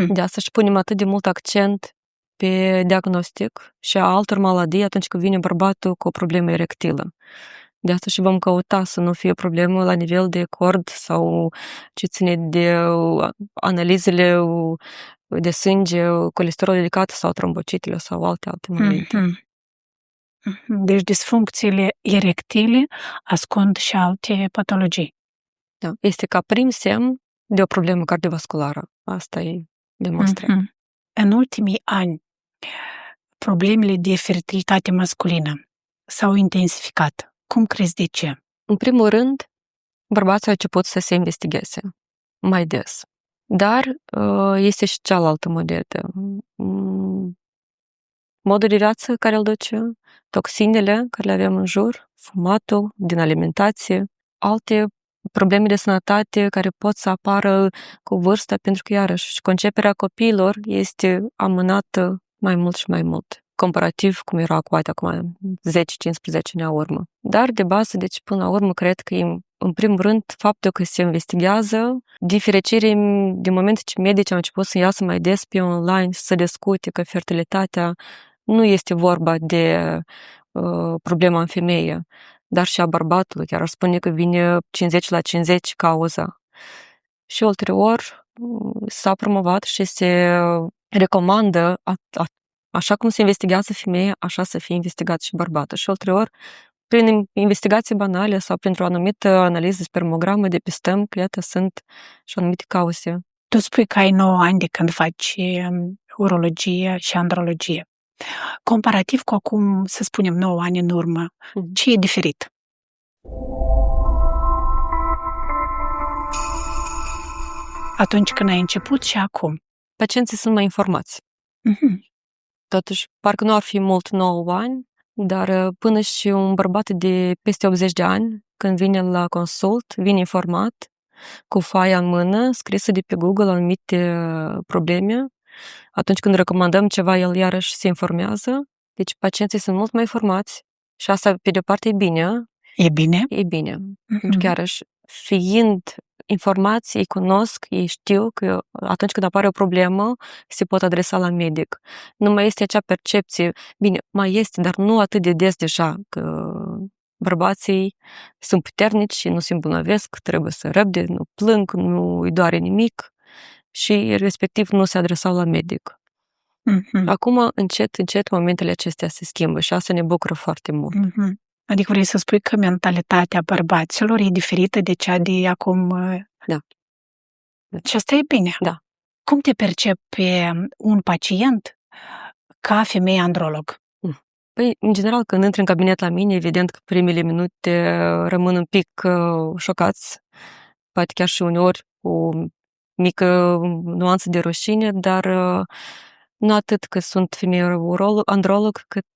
De asta și punem atât de mult accent pe diagnostic și a altor maladii atunci când vine bărbatul cu o problemă erectilă. De asta și vom căuta să nu fie o problemă la nivel de cord sau ce ține de analizele de sânge, colesterol ridicat sau trombocitele sau alte momente. Deci disfuncțiile erectile ascund și alte patologii. Da. Este ca prim semn de o problemă cardiovasculară. Asta e demonstrat. În ultimii ani, Problemele de fertilitate masculină s-au intensificat. Cum crezi de ce? În primul rând, bărbații au început să se investigheze mai des. Dar este și cealaltă monedă. Modul de viață care îl duce, toxinele care le avem în jur, fumatul din alimentație, alte probleme de sănătate care pot să apară cu vârsta, pentru că, iarăși, conceperea copiilor este amânată mai mult și mai mult, comparativ cum era acum 10-15 ani urmă. Dar, de bază, deci, până la urmă, cred că în primul rând, faptul că se investigează, din fericire, din moment ce medicii au început să iasă mai des pe online, să discute că fertilitatea nu este vorba de problema în femeie, dar și a bărbatului. Chiar ar spune că vine 50-50 cauza. Și ulterior s-a promovat și se recomandă, așa cum se investigează femeia, așa să fie investigat și bărbatul. Și ulterior, prin investigații banale sau printr-o anumită analiză spermogramă, depistăm că, iată, sunt și anumite cauze. Tu spui că ai 9 ani de când faci urologie și andrologie. Comparativ cu acum, să spunem, 9 ani în urmă, ce e diferit? Atunci când ai început și acum? Pacienții sunt mai informați. Totuși, parcă nu ar fi mult 9 ani, dar până și un bărbat de peste 80 de ani, când vine la consult, vine informat, cu foaia în mână, scrisă de pe Google anumite probleme. Atunci când recomandăm ceva, el iarăși se informează. Deci pacienții sunt mult mai informați și asta, pe de-o parte, e bine. E bine? E bine. Pentru că, iarăși, fiind informați, ei cunosc, ei știu că atunci când apare o problemă, se pot adresa la medic. Nu mai este acea percepție, bine, mai este, dar nu atât de des deja, că bărbații sunt puternici și nu se îmbolnăvesc, trebuie să răbde, nu plâng, nu îi doare nimic și respectiv nu se adresau la medic. Acum, încet, momentele acestea se schimbă și asta ne bucură foarte mult. Adică vrei să spui că mentalitatea bărbaților e diferită de cea de acum... Da. Și asta e bine. Da. Cum te percepe un pacient ca femeie androlog? Păi, în general, când intri în cabinet la mine, evident că primele minute rămân un pic șocați, poate chiar și uneori cu mică nuanță de rușine, dar nu atât că sunt femeie androlog, cât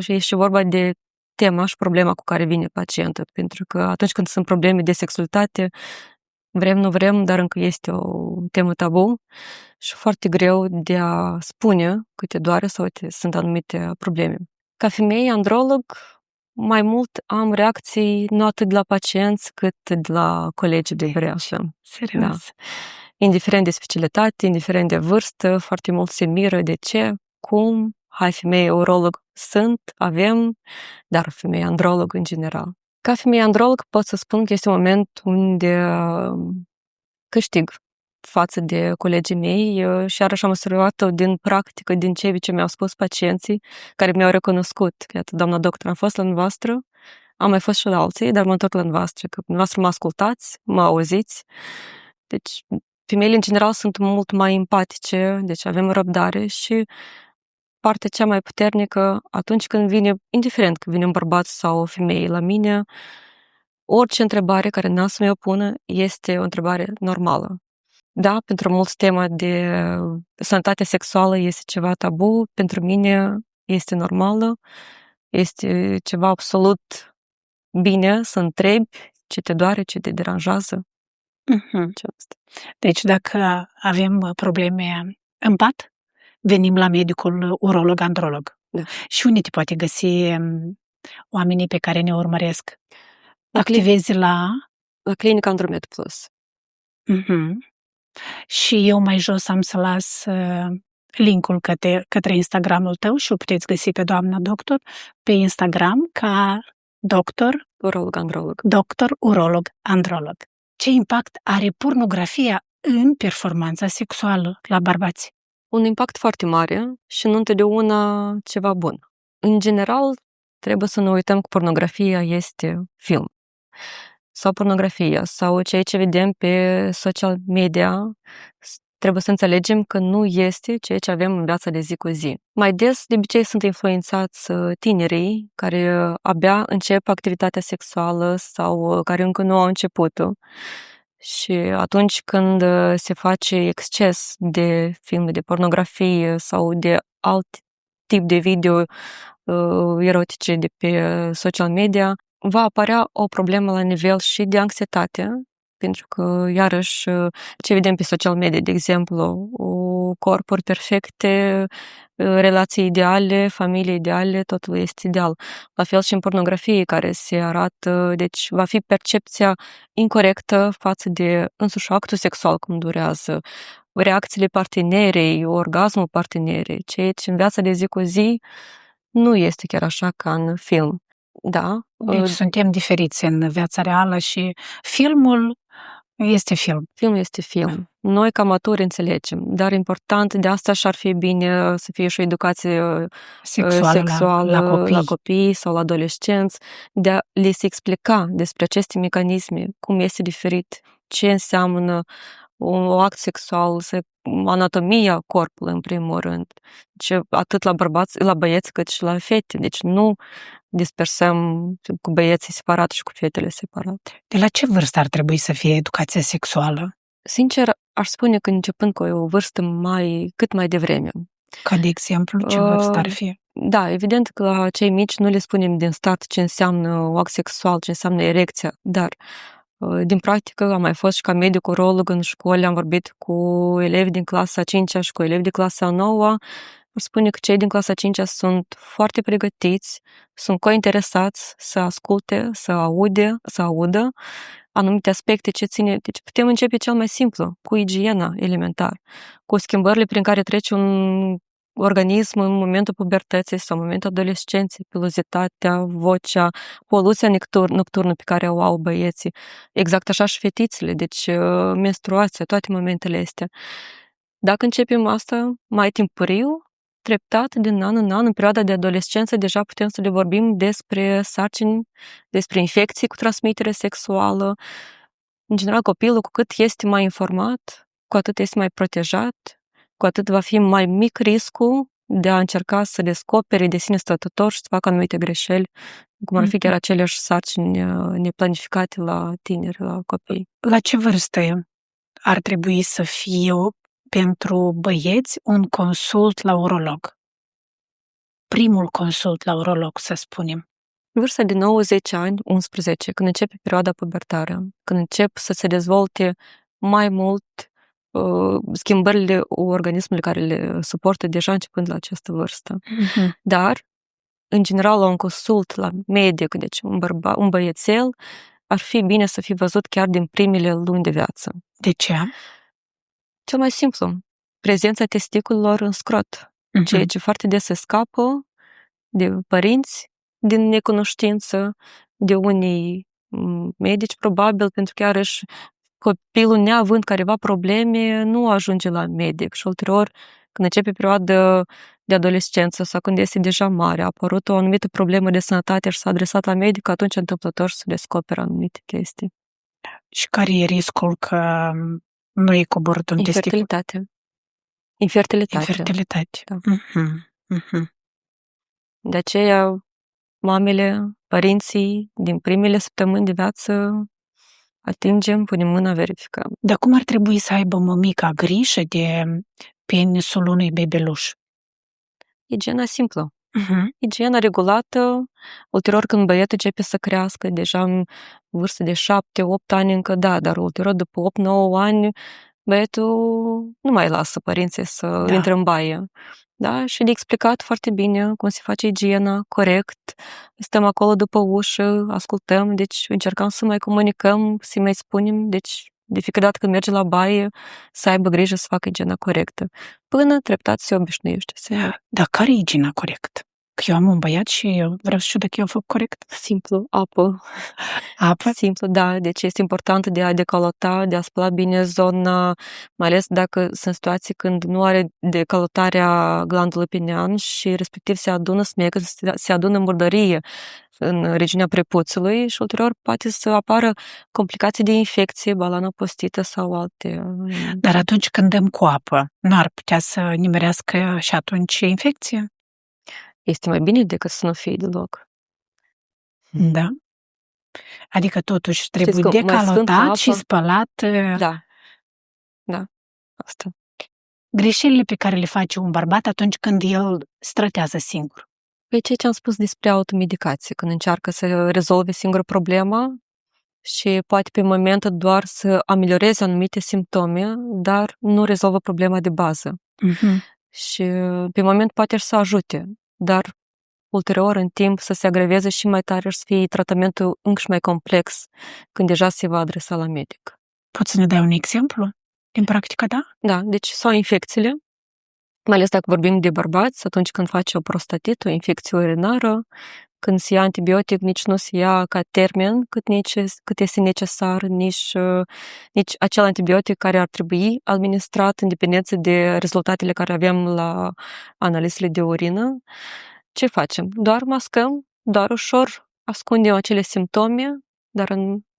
e și vorba de tema și problema cu care vine pacientul. Pentru că atunci când sunt probleme de sexualitate, vrem, nu vrem, dar încă este o temă tabu și foarte greu de a spune că te doare sau sunt anumite probleme. Ca femeie androlog, mai mult am reacții nu atât de la pacienți, cât de la colegii de breașă. Serios? Da. Indiferent de specialitate, indiferent de vârstă, foarte mult se miră de ce, cum, femeie urolog avem, dar femeie androlog în general. Ca femeie androlog pot să spun că este un moment unde câștig față de colegii mei și iarăși am observat-o din practică, din ce mi-au spus pacienții care mi-au recunoscut. Iată, doamna doctor, am fost la dumneavoastră, am mai fost și la alții, dar mă întorc la dumneavoastră, că dumneavoastră mă ascultați, mă auziți. Deci, femeile în general sunt mult mai empatice, deci avem răbdare și partea cea mai puternică atunci când vine, indiferent că vine un bărbat sau o femeie la mine, orice întrebare care n-a să mi-o pună este o întrebare normală. Da, pentru mulți tema de sănătate sexuală este ceva tabu, pentru mine este normală, este ceva absolut bine să întrebi ce te doare, ce te deranjează. Deci dacă avem probleme în pat, venim la medicul urolog-androlog. Da. Și unde te poate găsi oamenii pe care ne urmăresc? Activezi la Clinica Andromed Plus. Și eu mai jos am să las linkul către Instagramul tău și o puteți găsi pe doamna doctor pe Instagram ca doctor urolog-androlog. Ce impact are pornografia în performanța sexuală la bărbați? Un impact foarte mare și nu întotdeauna ceva bun. În general, trebuie să nu uităm că pornografia este film. Sau pornografia, sau ceea ce vedem pe social media, trebuie să înțelegem că nu este ceea ce avem în viața de zi cu zi. Mai des, de obicei, sunt influențați tinerii care abia încep activitatea sexuală sau care încă nu au început-o. Și atunci când se face exces de filme de pornografie sau de alt tip de video erotice de pe social media, va apărea o problemă la nivel și de anxietate, pentru că, iarăși, ce vedem pe social media, de exemplu, corpuri perfecte, relații ideale, familie ideale, totul este ideal. La fel și în pornografie care se arată, deci va fi percepția incorrectă față de însuși actul sexual cum durează, reacțiile partenerei, orgasmul partenerei, ceea ce în viața de zi cu zi nu este chiar așa ca în film. Da? Deci suntem diferiți în viața reală și filmul este film. Filmul este film. Noi, ca maturi, înțelegem, dar important, de asta și-ar fi bine să fie și o educație sexuală la copii sau la adolescenți, de a le se explica despre aceste mecanisme, cum este diferit, ce înseamnă un act sexual, anatomia corpului, în primul rând. Deci, atât la băieți cât și la fete. Deci nu dispersăm cu băieții separat și cu fetele separat. De la ce vârstă ar trebui să fie educația sexuală? Sincer, aș spune că începând cu o vârstă cât mai devreme. Ca de exemplu, ce vârstă ar fi? Da, evident că la cei mici nu le spunem din start ce înseamnă act sexual, ce înseamnă erecția, dar din practică am mai fost și ca medic urolog în școli, am vorbit cu elevi din clasa 5-a și cu elevi de clasa 9-a. Aș spune că cei din clasa 5-a sunt foarte pregătiți, sunt cointeresați să asculte, să audă anumite aspecte ce ține. Deci putem începe cel mai simplu, cu igiena elementar, cu schimbările prin care trece un organism în momentul pubertății sau în momentul adolescenței, pilozitatea, vocea, poluția nocturnă pe care o au băieții. Exact așa și fetițele, deci menstruația, toate momentele astea. Dacă începem asta mai timpuriu, treptat, din an în an, în perioada de adolescență, deja putem să le vorbim despre sarcini, despre infecții cu transmitere sexuală. În general, copilul, cu cât este mai informat, cu atât este mai protejat, cu atât va fi mai mic riscul de a încerca să descopere de sine stătător și să facă anumite greșeli, cum ar fi chiar aceleași sarcini neplanificate la tineri, la copii. La ce vârstă ar trebui să fie pentru băieți un consult la urolog? Primul consult la urolog, să spunem. Vârsta de 9-10 ani, 11, când începe perioada pubertară, când încep să se dezvolte mai mult schimbările organismului care le suportă deja începând la această vârstă. Dar, în general, la un consult la medic, deci un băiețel, ar fi bine să fie văzut chiar din primele luni de viață. De ce? Cel mai simplu, prezența testiculelor în scrot, ceea ce foarte des se scapă de părinți din necunoștință, de unii medici, probabil, pentru că iarăși copilul, neavând careva probleme, nu ajunge la medic și ulterior, când începe perioada de adolescență sau când este deja mare, a apărut o anumită problemă de sănătate și s-a adresat la medic, atunci întâmplător să descoperă anumite chestii. Și care e riscul că nu e coborât un testicul? Infertilitate. Da. De aceea, mamele, părinții, din primele săptămâni de viață, atingem, punem mâna, verificăm. Dar cum ar trebui să aibă mămica grijă de penisul unui bebeluș? Igiena simplă. Igiena regulată, ulterior când băietul începe să crească, deja în vârstă de 7-8 ani încă da, dar ulterior după 8-9 ani, băietul nu mai lasă părinții să intre în baie. Da? Și de explicat foarte bine cum se face igiena corect. Stăm acolo după ușă, ascultăm, deci încercăm să mai comunicăm, să mai spunem, deci de fiecare dată când merge la baie, să aibă grijă să facă igiena corectă. Până treptat se obișnuiește. Dar care e igiena corectă? Că eu am un băiat și eu vreau să știu dacă eu fac corect. Simplu, apă. Apă? Simplu, da. Deci este important de a decolota, de a spăla bine zona, mai ales dacă sunt situații când nu are decolotarea glandului pineal și respectiv se adună smegă, se adună murdărie în regiunea prepuțului și ulterior poate să apară complicații de infecție, balana postită sau alte. Dar atunci când dăm cu apă, nu ar putea să nimerească și atunci infecție? Este mai bine decât să nu fie deloc. Da. Adică totuși trebuie că mai sfântă decalotat și apă- spălat. Da, asta. Greșelile pe care le face un bărbat atunci când el strătează singur. Păi ce am spus despre automedicație, când încearcă să rezolve singură problema și poate pe moment doar să amelioreze anumite simptome, dar nu rezolvă problema de bază. Și pe moment poate și să ajute, dar ulterior, în timp, să se agraveze și mai tare și să fie tratamentul încă și mai complex când deja se va adresa la medic. Poți să ne dai un exemplu din practica ta? Da, deci sau infecțiile, mai ales dacă vorbim de bărbați, atunci când face o prostatită, o infecție urinară, când se ia antibiotic, nici nu se ia ca termen cât este necesar, nici acel antibiotic care ar trebui administrat în dependență de rezultatele care avem la analizele de urină. Ce facem? Doar mascăm, doar ușor ascundem acele simptome, dar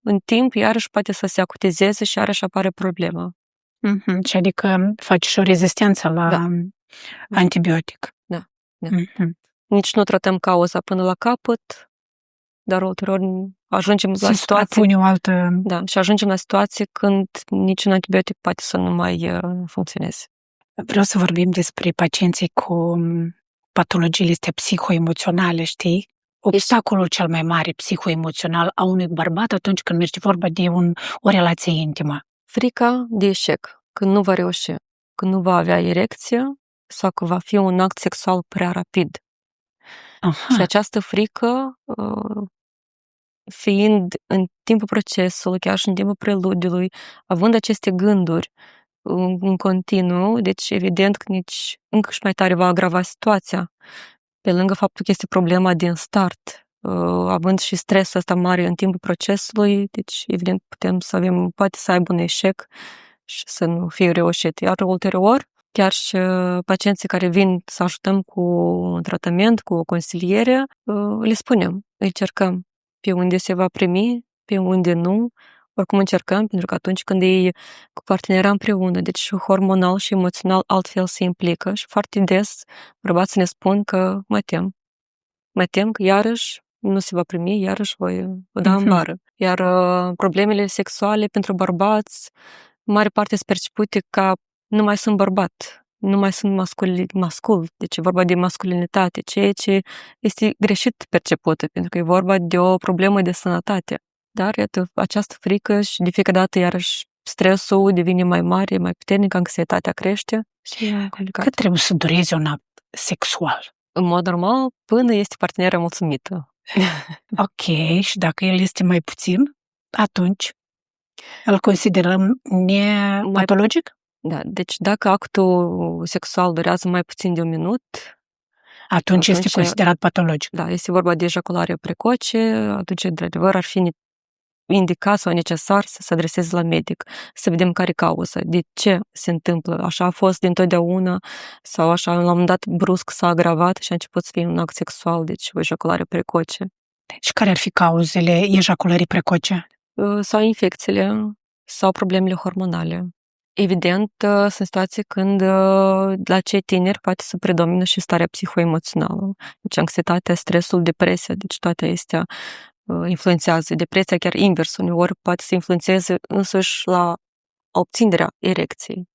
în timp iarăși poate să se acutizeze și iarăși apare problema. Și adică faci și o rezistență la antibiotic. Da. Nici nu tratăm cauza până la capăt, dar ulterior ajungem la situație. Și ajungem la situație când niciun antibiotic poate să nu mai funcționeze. Vreau să vorbim despre pacienții cu patologiile astea psihoemoționale, știi? Obstacolul cel mai mare psihoemoțional a unui bărbat atunci când merge vorba de o relație intimă. Frica de eșec, când nu va reuși, când nu va avea erecție sau că va fi un act sexual prea rapid. Și această frică, fiind în timpul procesului, chiar și în timpul preludiului, având aceste gânduri în continuu, deci evident că nici încă și mai tare va agrava situația. Pe lângă faptul că este problema din start, având și stresul ăsta mare în timpul procesului, deci evident poate să aibă un eșec și să nu fie reușit. Iar ulterior, chiar și pacienții care vin să ajutăm cu un tratament, cu o consiliere, le spunem, îi cercăm pe unde se va primi, pe unde nu, oricum încercăm, pentru că atunci când e cu partenera împreună, deci și hormonal și emoțional altfel se implică și foarte des bărbații ne spun că mă tem că iarăși nu se va primi, iarăși voi da în bară. Iar problemele sexuale pentru bărbați, în mare parte sunt percepute ca nu mai sunt bărbat, nu mai sunt mascul, deci e vorba de masculinitate, ceea ce este greșit percepută, pentru că e vorba de o problemă de sănătate. Dar, iată, această frică și de fiecare dată, iarăși, stresul devine mai mare, mai puternic, anxietatea crește și e complicat. Cât trebuie să dureze un act sexual? În mod normal, până este partenera mulțumită. Ok, și dacă el este mai puțin, atunci îl considerăm nepatologic? Da, deci dacă actul sexual durează mai puțin de un minut, atunci este considerat patologic. Da, este vorba de ejaculare precoce, atunci, într-adevăr, ar fi indicat sau necesar să se adreseze la medic, să vedem care cauza, de ce se întâmplă. Așa a fost dintotdeauna sau așa, la un moment dat, brusc s-a agravat și a început să fie un act sexual, deci o ejaculare precoce. Și care ar fi cauzele ejaculării precoce? Sau infecțiile, sau problemele hormonale. Evident, sunt situații când la cei tineri poate să predomină și starea psihoemoțională. Deci anxietatea, stresul, depresia, deci toate astea influențează. Depresia chiar invers, uneori poate să influențeze însuși la obținerea erecției.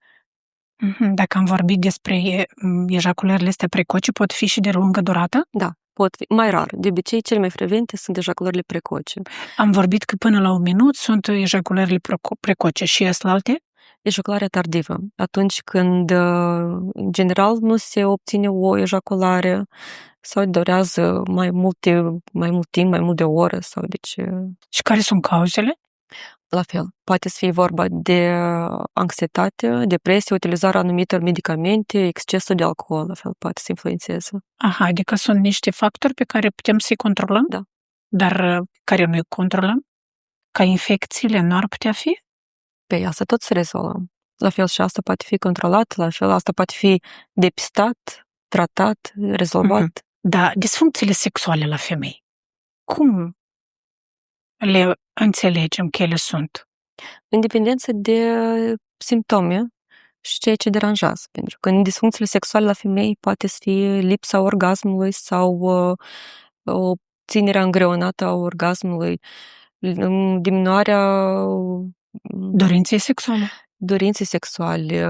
Dacă am vorbit despre ejaculările astea precoce, pot fi și de lungă durată? Da, pot fi mai rar. De obicei, cele mai frecvente sunt ejaculările precoce. Am vorbit că până la un minut sunt ejaculările precoce și alte? Ejacularea tardivă. Atunci când, în general, nu se obține o ejaculare sau durează mai mult timp, mai mult de o oră. Și care sunt cauzele? La fel, poate să fie vorba de anxietate, depresie, utilizarea anumitor medicamente, excesul de alcool, la fel, poate să influențeze. Aha, adică sunt niște factori pe care putem să-i controlăm? Da. Dar care nu-i controlăm? Ca infecțiile nu ar putea fi? Pe asta tot se rezolvă. La fel și asta poate fi controlat, la fel asta poate fi depistat, tratat, rezolvat. Da, disfuncțiile sexuale la femei. Cum le înțelegem că ele sunt? În dependență de simptome și ceea ce deranjează. Pentru că în disfuncțiile sexuale la femei poate să fie lipsa orgasmului sau o ținere îngreunată a orgasmului, diminuarea Dorinței sexuale.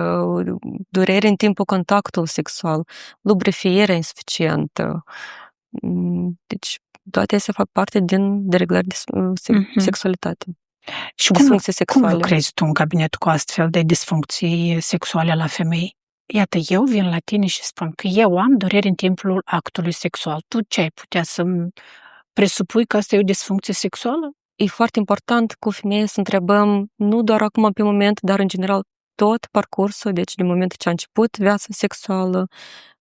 durere în timpul contactului sexual, lubrifierea insuficientă. Deci toate astea fac parte din dereglări de sexualitate. Și cum lucrezi tu în cabinet cu astfel de disfuncții sexuale la femei? Iată, eu vin la tine și spun că eu am dureri în timpul actului sexual. Tu ce ai putea să-mi presupui că asta e o disfuncție sexuală? E foarte important cu femeia să întrebăm nu doar acum pe moment, dar în general tot parcursul, deci din momentul ce a început viața sexuală,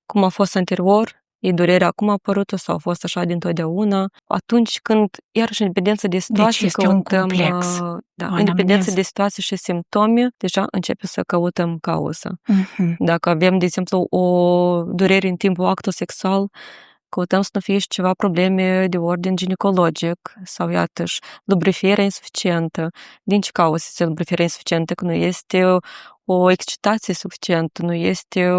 cum a fost anterior, e durerea acum a apărut sau a fost așa dintotdeauna. Atunci când, iarăși, în dependență de situație, deci este un complex. În dependență de situație și simptome, deja începe să căutăm cauză. Dacă avem, de exemplu, o durere în timpul actului sexual, căutăm să nu fie și ceva probleme de ordin ginecologic sau, iată-și, lubrifierea insuficientă. Din ce cauză este lubrifierea insuficientă? Că nu este o excitație suficientă, nu este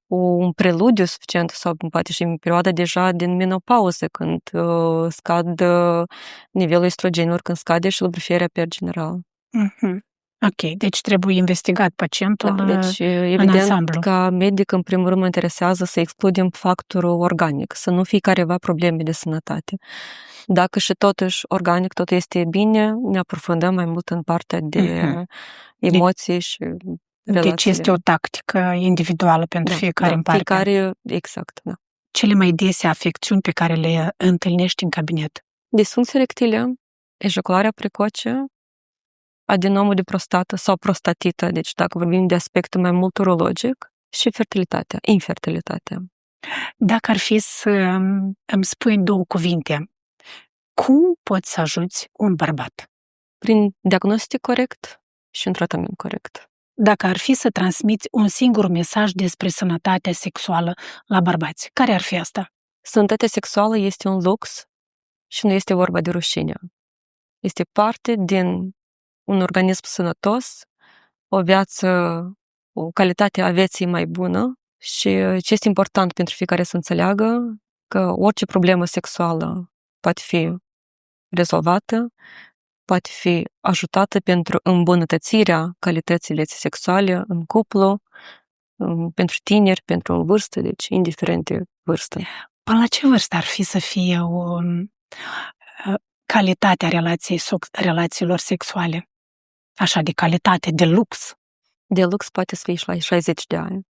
un preludiu suficient sau poate și în perioada deja din menopauză, când scad nivelul estrogenilor, când scade și lubrifierea per general. Ok, deci trebuie investigat pacientul deci, în ansamblu. Ca medic, în primul rând, mă interesează să excludem factorul organic, să nu fie careva probleme de sănătate. Dacă și totuși organic totul este bine, ne aprofundăm mai mult în partea de emoții și relațiile. Deci este o tactică individuală pentru fiecare în parte. Exact, da. Cele mai dese afecțiuni pe care le întâlnești în cabinet? Disfuncție erectilă, ejacularea precoce, adenomul de prostată sau prostatită, deci dacă vorbim de aspectul mai mult urologic, și infertilitatea. Dacă ar fi să îmi spui în 2 cuvinte, cum poți să ajuți un bărbat? Prin diagnostic corect și un tratament corect. Dacă ar fi să transmiți un singur mesaj despre sănătatea sexuală la bărbați, care ar fi asta? Sănătatea sexuală este un lux și nu este vorba de rușine. Este parte din un organism sănătos, o calitate a vieții mai bună și ce este important pentru fiecare să înțeleagă că orice problemă sexuală poate fi rezolvată, poate fi ajutată pentru îmbunătățirea calității vieții sexuale în cuplu, pentru tineri, pentru o vârstă, deci indiferent de vârstă. Până la ce vârstă ar fi să fie o calitate a relațiilor sexuale? Așa, de calitate, de lux. De lux poate să fie și la 60 de ani.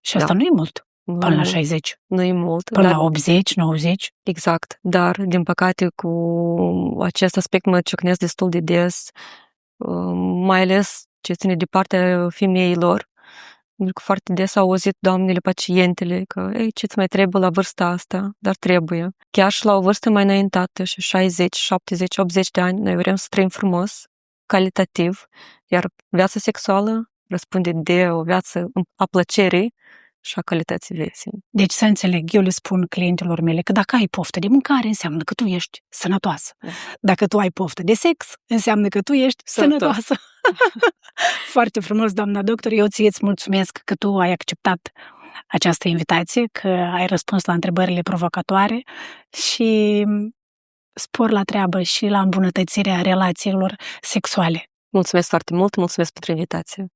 Și asta nu e mult, până la 60. Nu e mult. Până la 80, 90. Exact, dar, din păcate, cu acest aspect mă ciocnesc destul de des, mai ales ce ține de partea femeilor. Pentru că foarte des au auzit doamnele pacientele că, ce-ți mai trebuie la vârsta asta? Dar trebuie. Chiar și la o vârstă mai înaintată, și 60, 70, 80 de ani, noi vrem să trăim frumos, calitativ, iar viața sexuală răspunde de o viață a plăcerii și a calității vieții. Deci să înțeleg, eu le spun clientelor mele că dacă ai poftă de mâncare, înseamnă că tu ești sănătoasă. Dacă tu ai poftă de sex, înseamnă că tu ești sănătoasă. Foarte frumos, doamna doctor, eu îți mulțumesc că tu ai acceptat această invitație, că ai răspuns la întrebările provocatoare și spor la treabă și la îmbunătățirea relațiilor sexuale. Mulțumesc foarte mult, mulțumesc pentru invitație.